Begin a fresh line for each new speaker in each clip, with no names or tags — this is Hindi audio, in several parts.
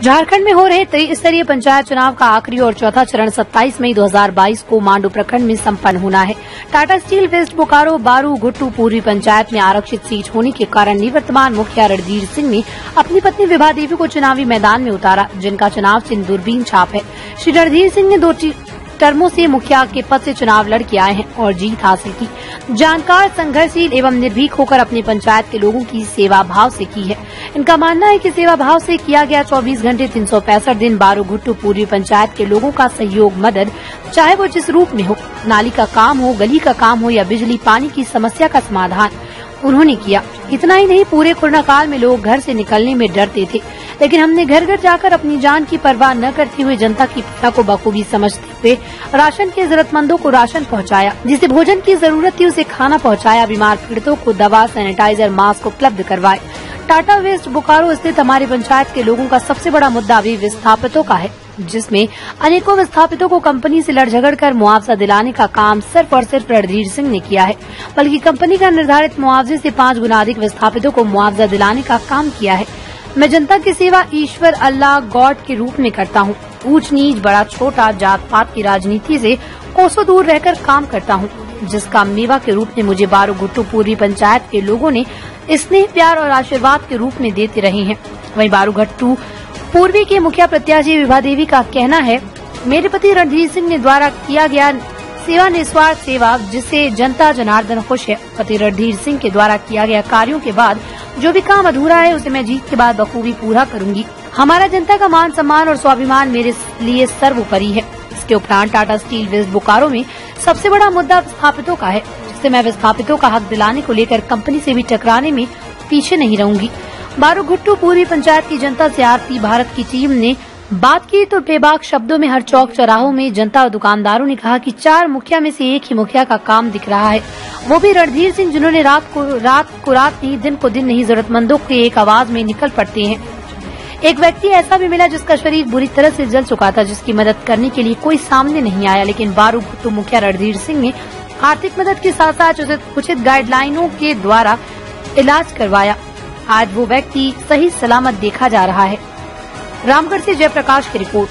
झारखंड में हो रहे त्रिस्तरीय पंचायत चुनाव का आखिरी और चौथा चरण 27 मई 2022 को मांडू प्रखंड में संपन्न होना है। टाटा स्टील वेस्ट बोकारो बारू घुट्टू पूर्वी पंचायत में आरक्षित सीट होने के कारण निवर्तमान मुखिया रणधीर सिंह ने अपनी पत्नी विभा देवी को चुनावी मैदान में उतारा, जिनका चुनाव चिन्ह दूरबीन छाप है। श्री रणधीर सिंह ने 2 टर्मों से मुखिया के पद से चुनाव लड़ के आए हैं और जीत हासिल की। जानकार, संघर्षशील एवं निर्भीक होकर अपनी पंचायत के लोगों की सेवा भाव से की है। इनका मानना है कि सेवा भाव से किया गया 24 घंटे 365 दिन बारू घुट्टू पूर्वी पंचायत के लोगों का सहयोग, मदद, चाहे वो जिस रूप में हो, नाली का काम हो, गली का काम हो या बिजली पानी की समस्या का समाधान उन्होंने किया। इतना ही नहीं, पूरे कोरोना काल में लोग घर से निकलने में डरते थे, लेकिन हमने घर घर जाकर अपनी जान की परवाह न करते हुए जनता की पीड़ा को बखूबी समझते हुए राशन के जरूरतमंदों को राशन पहुंचाया, जिसे भोजन की जरूरत थी उसे खाना पहुंचाया, बीमार पीड़ितों को दवा, सैनिटाइजर, मास्क उपलब्ध करवाए। टाटा वेस्ट बोकारो स्थित हमारी पंचायत के लोगों का सबसे बड़ा मुद्दा अभी विस्थापितों का है, जिसमें अनेकों विस्थापितों को कंपनी से लड़ झगड़ कर मुआवजा दिलाने का काम सिर्फ और सिर्फ रणधीर सिंह ने किया है, बल्कि कंपनी का निर्धारित मुआवजे से 5 गुना अधिक विस्थापितों को मुआवजा दिलाने का काम किया है। मैं जनता की सेवा ईश्वर, अल्लाह, गॉड के रूप में करता हूँ। ऊंच नीच, बड़ा छोटा, जात पात की राजनीति से कोसों दूर रहकर काम करता हूँ, जिसका मेवा के रूप में मुझे बारू घुट्टू पूर्वी पंचायत के लोगों ने स्नेह, प्यार और आशीर्वाद के रूप में देते रहे हैं। वहीं बारू घुट्टू पूर्वी के मुखिया प्रत्याशी विभा देवी का कहना है, मेरे पति रणधीर सिंह ने द्वारा किया गया सेवा निस्वार्थ सेवा, जिससे जनता जनार्दन खुश है। पति रणधीर सिंह के द्वारा किया गया कार्यों के बाद जो भी काम अधूरा है उसे मैं जीत के बाद बखूबी पूरा करूंगी। हमारा जनता का मान सम्मान और स्वाभिमान मेरे लिए सर्वोपरि है। इसके उपरांत टाटा स्टील वेस्ट बोकारो में सबसे बड़ा मुद्दा विस्थापितों का है, जिससे मैं विस्थापितों का हक दिलाने को लेकर कंपनी से भी टकराने में पीछे नहीं रहूंगी। बारू घुट्टू पूर्वी पंचायत की जनता से आरती भारत की टीम ने बात की तो बेबाक शब्दों में हर चौक चौराहों में जनता और दुकानदारों ने कहा कि 4 मुखिया में से एक ही मुखिया का काम दिख रहा है, वो भी रणधीर सिंह, जिन्होंने रात को रात नहीं, दिन को दिन नहीं, जरूरतमंदों के एक आवाज में निकल पड़ते हैं। एक व्यक्ति ऐसा भी मिला जिसका शरीर बुरी तरह से जल चुका था, जिसकी मदद करने के लिए कोई सामने नहीं आया, लेकिन बारू घुट्टू मुखिया रणधीर सिंह ने आर्थिक मदद के साथ साथ उचित गाइडलाइनों के द्वारा इलाज करवाया। आज वो व्यक्ति सही सलामत देखा जा रहा है। रामगढ़ से जयप्रकाश की रिपोर्ट।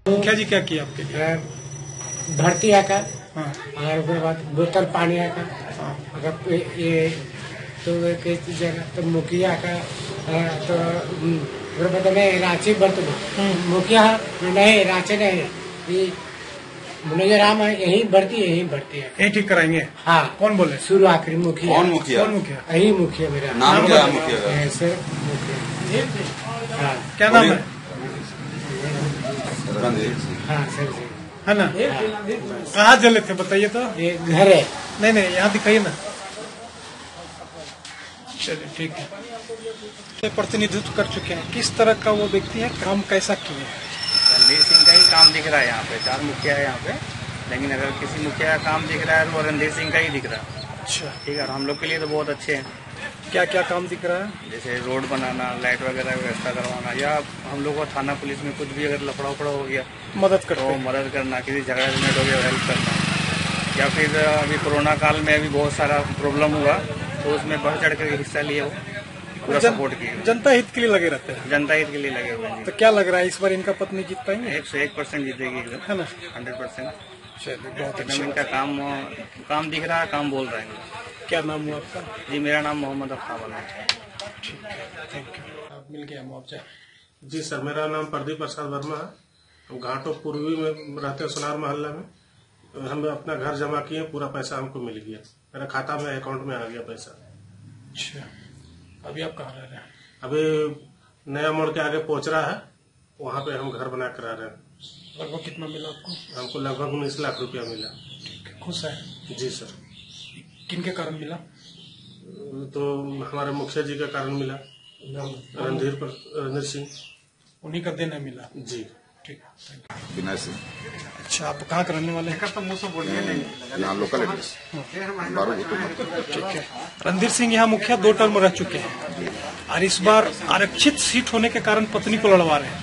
मुखिया जी क्या किया आपके लिए?
भर्ती आकर और उसके बाद बोतल पानी आकर, अगर ये तो जगह तो मुखिया का तो बता मैं रांची बर्त मुखिया नहीं, रांची नहीं, मुनैराम है, यही भर्ती है।
यही ठीक कराएंगे?
हाँ।
कौन बोले?
शुरू आखिरी मुखिया।
कौन मुखिया?
यही मुखिया मेरा
नाम क्या है मुखिया का?
सर मुखिया। हाँ।
क्या नाम है?
हाँ सर जी
है ना? कहाँ जले थे बताइए तो?
ये घर है।
नहीं, यहाँ दिखाइए ना। चलिए ठीक है। प्रतिनिधित्व कर चुके हैं, किस तरह का वो व्यक्ति है, काम कैसा किए?
रणधीर सिंह का ही काम दिख रहा है यहाँ पे। 4 मुखिया है यहाँ पे, लेकिन अगर किसी मुखिया का काम दिख रहा है तो रणधीर सिंह का ही दिख रहा है।
अच्छा,
ठीक है। और हम लोग के लिए तो बहुत अच्छे हैं।
क्या क्या काम दिख रहा है?
जैसे रोड बनाना, लाइट वगैरह व्यवस्था करवाना, या हम लोग को थाना पुलिस में कुछ भी अगर लफड़ा उफड़ा हो गया
मदद करते
तो
हैं।
मदद करना, किसी झगड़ा झमेट हो गया हेल्प करना, या फिर अभी कोरोना काल में अभी बहुत सारा प्रॉब्लम हुआ तो उसमें बढ़ चढ़ कर हिस्सा लिए, वो पूरा सपोर्ट किए।
जनता हित के लिए लगे रहते हैं।
जनता हित के लिए लगे हुए हैं।
तो क्या लग रहा है इस बार इनका पत्नी जीत पाएंगे?
101% जीतेगी एकदम,
है ना?
100%।
चलिए बहुत
एकदम
अच्छा।
इनका काम दिख रहा है, काम बोल रहे हैं।
क्या नाम हुआ आपका?
जी मेरा नाम मोहम्मद अफ्ताब है।
ठीक है, थैंक यू। मिल गया मुआवजा?
जी सर, मेरा नाम प्रदीप प्रसाद वर्मा है। हम घाटों पूर्वी में रहते हैं, सोनार मोहल्ला में। हम अपना घर जमा किए, पूरा पैसा हमको मिल गया, मेरा खाता में अकाउंट में आ गया पैसा।
अच्छा, अभी आप कहाँ रह रहे हैं?
अभी नया मोड़ के आगे पोचरा है, वहाँ पे हम घर बना कर रह रहे हैं।
लगभग कितना मिला आपको?
हमको लगभग 19 लाख रुपया मिला।
ठीक है, खुश है?
जी सर।
किनके कारण मिला?
तो हमारे मुखिया जी के कारण मिला, रणधीर सिंह,
उन्हीं का देना मिला।
जी
ठीक है, थैंक यू।
विनय सिंह।
अच्छा, आप कहाँ के रहने वाले हैं?
यहाँ लोकल एड्रेस बारू घुट्टू।
ठीक है। रणधीर सिंह यहाँ मुखिया 2 टर्म रह चुके हैं और इस बार आरक्षित सीट होने के कारण पत्नी को लड़वा रहे हैं।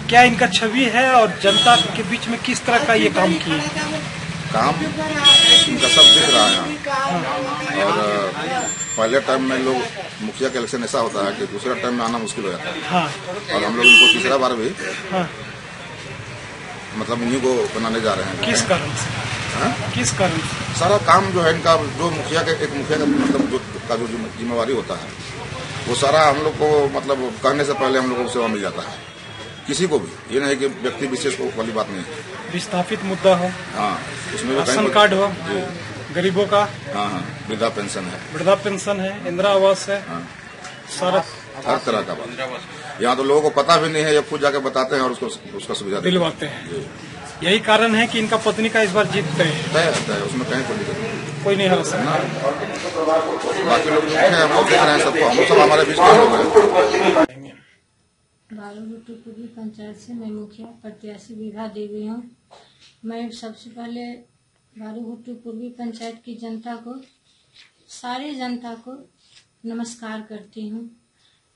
क्या इनका छवि है और जनता के बीच में किस तरह का ये काम किए?
काम इनका सब दिख रहा है और पहले टाइम में लोग मुखिया का इलेक्शन ऐसा होता है कि दूसरा टाइम में आना मुश्किल हो जाता है।
हाँ।
और हम लोग इनको तीसरा बार भी
हाँ।
मतलब इन्हीं को बनाने जा रहे हैं।
किस कारण से?
हाँ?
किस कारण से?
सारा काम जो है इनका, जो मुखिया का मतलब जो जिम्मेवारी होता है वो सारा हम लोग को मतलब कहने से पहले हम लोगों को सेवा मिल जाता है, किसी को भी। ये नहीं कि व्यक्ति विशेष को वाली बात नहीं है।
विस्थापित मुद्दा हो,
हाँ, उसमें
राशन कार्ड हो, गरीबों का,
हाँ, वृद्धा पेंशन है,
वृद्धा पेंशन है, इंदिरा आवास है, सारा
हर तरह का बात। यहाँ तो लोगों को पता भी नहीं है, जब खुद जाके बताते हैं और उसका सुविधा
दिलवाते हैं। यही कारण है कि इनका पत्नी का इस बार जीत तय
है, उसमें कहीं
कोई नहीं हरा सकता।
बाकी लोग हम लोग देख रहे हैं सबको, हम सब हमारे बीच में लोग हैं।
बारूगुट्टू पूर्वी पंचायत से मैं मुखिया प्रत्याशी विभा देवी हूँ। मैं सबसे पहले बारूगुट्टू पूर्वी पंचायत की जनता को, सारी जनता को नमस्कार करती हूँ।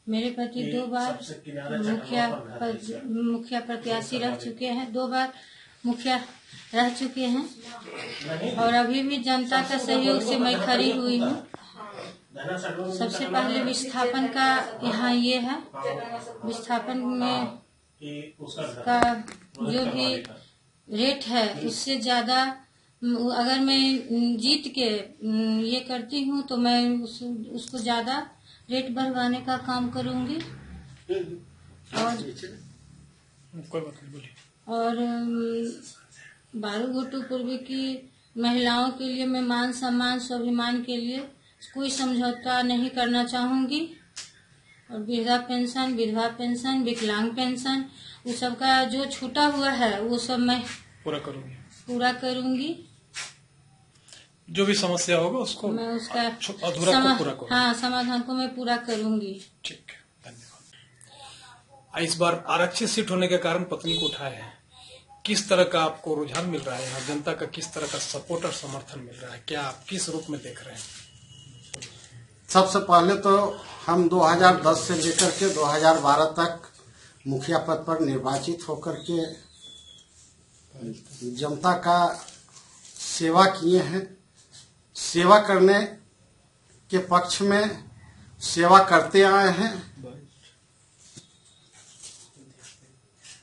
मेरे पति 2 बार मुखिया प्रत्याशी रह चुके हैं, 2 बार मुखिया रह चुके हैं और अभी भी जनता का सहयोग से मैं खड़ी हुई हूँ। सबसे पहले विस्थापन का यहाँ ये है, विस्थापन में का जो भी रेट है उससे ज्यादा अगर मैं जीत के ये करती हूँ तो मैं उसको ज्यादा रेट बढ़वाने का काम करूंगी। और बारूगुट्टू पूर्वी की महिलाओं के लिए मैं मान सम्मान स्वाभिमान के लिए कोई समझौता नहीं करना चाहूंगी। और वृद्धा पेंशन, विधवा पेंशन, विकलांग पेंशन, वो सब का जो छूटा हुआ है वो सब मैं पूरा करूंगी।
जो भी समस्या होगा उसको
मैं उसका
अधूरा को पूरा करूंगी।
हाँ, समाधान को मैं पूरा करूंगी।
ठीक, धन्यवाद। इस बार आरक्षित सीट होने के कारण पत्नी को उठाए हैं, किस तरह का आपको रुझान मिल रहा है और जनता का किस तरह का सपोर्ट और समर्थन मिल रहा है, क्या आप किस रूप में देख रहे हैं?
सबसे पहले तो हम 2010 से लेकर के 2012 तक मुखिया पद पर निर्वाचित होकर के जनता का सेवा किए हैं। सेवा करने के पक्ष में सेवा करते आए हैं,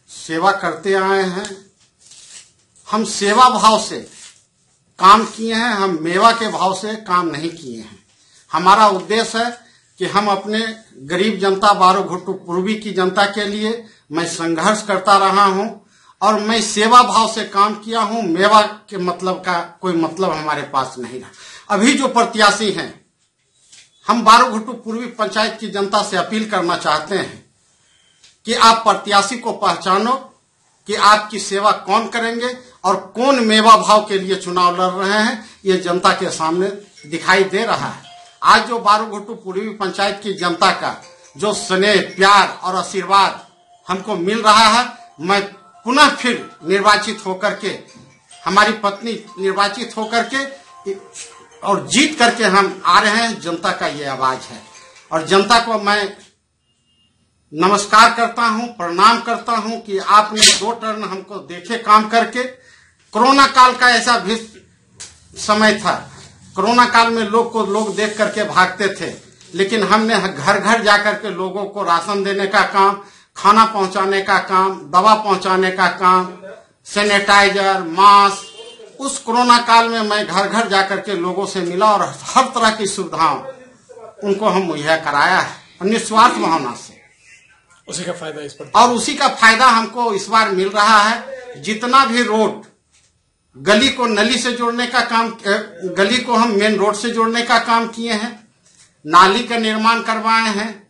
सेवा करते आए हैं। हम सेवा भाव से काम किए हैं, हम मेवा के भाव से काम नहीं किए हैं। हमारा उद्देश्य है कि हम अपने गरीब जनता बारूगुट्टू पूर्वी की जनता के लिए मैं संघर्ष करता रहा हूं और मैं सेवा भाव से काम किया हूं। मेवा के मतलब का कोई मतलब हमारे पास नहीं रहा। अभी जो प्रत्याशी हैं, हम बारूगुट्टू पूर्वी पंचायत की जनता से अपील करना चाहते हैं कि आप प्रत्याशी को पहचानो कि आपकी सेवा कौन करेंगे और कौन मेवा भाव के लिए चुनाव लड़ रहे हैं, ये जनता के सामने दिखाई दे रहा है। आज जो बारूगुट्टू पूर्वी पंचायत की जनता का जो स्नेह, प्यार और आशीर्वाद हमको मिल रहा है, मैं पुनः फिर निर्वाचित होकर के, हमारी पत्नी निर्वाचित होकर के और जीत करके हम आ रहे हैं। जनता का ये आवाज है और जनता को मैं नमस्कार करता हूं, प्रणाम करता हूं कि आपने 2 टर्न हमको देखे काम करके। कोरोना काल का ऐसा भी समय था, कोरोना काल में लोग देख करके भागते थे, लेकिन हमने घर घर जाकर के लोगों को राशन देने का काम, खाना पहुंचाने का काम, दवा पहुंचाने का काम, सैनिटाइजर, मास्क, उस कोरोना काल में मैं घर घर जाकर के लोगों से मिला और हर तरह की सुविधाओं उनको हम मुहैया कराया है निस्वार्थ भावना से।
उसी का फायदा इस पर,
और उसी का फायदा हमको इस बार मिल रहा है। जितना भी रोड, गली को नली से जोड़ने का काम, गली को हम मेन रोड से जोड़ने का काम किए हैं, नाली का निर्माण करवाए हैं।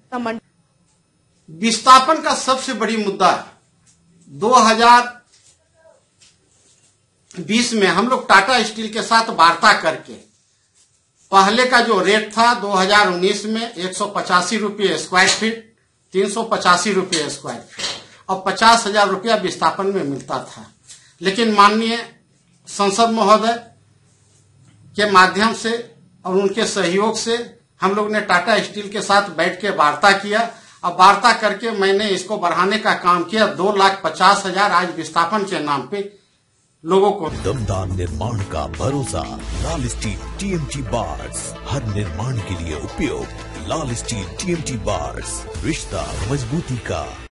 विस्थापन का सबसे बड़ी मुद्दा 2020 में हम लोग टाटा स्टील के साथ वार्ता करके, पहले का जो रेट था 2019 में 185 रुपये स्क्वायर फीट, 385 रुपये स्क्वायर फीट और 50,000 रुपया विस्थापन में मिलता था। लेकिन माननीय संसद महोदय के माध्यम से और उनके सहयोग से हम लोग ने टाटा स्टील के साथ बैठ के वार्ता किया और वार्ता करके मैंने इसको बढ़ाने का काम किया। 2,50,000 आज विस्थापन के नाम पे लोगों को।
दमदार निर्माण का भरोसा लाल स्टील TMT बार्स, हर निर्माण के लिए उपयोग। लाल स्टील TMT बार्स, रिश्ता मजबूती का।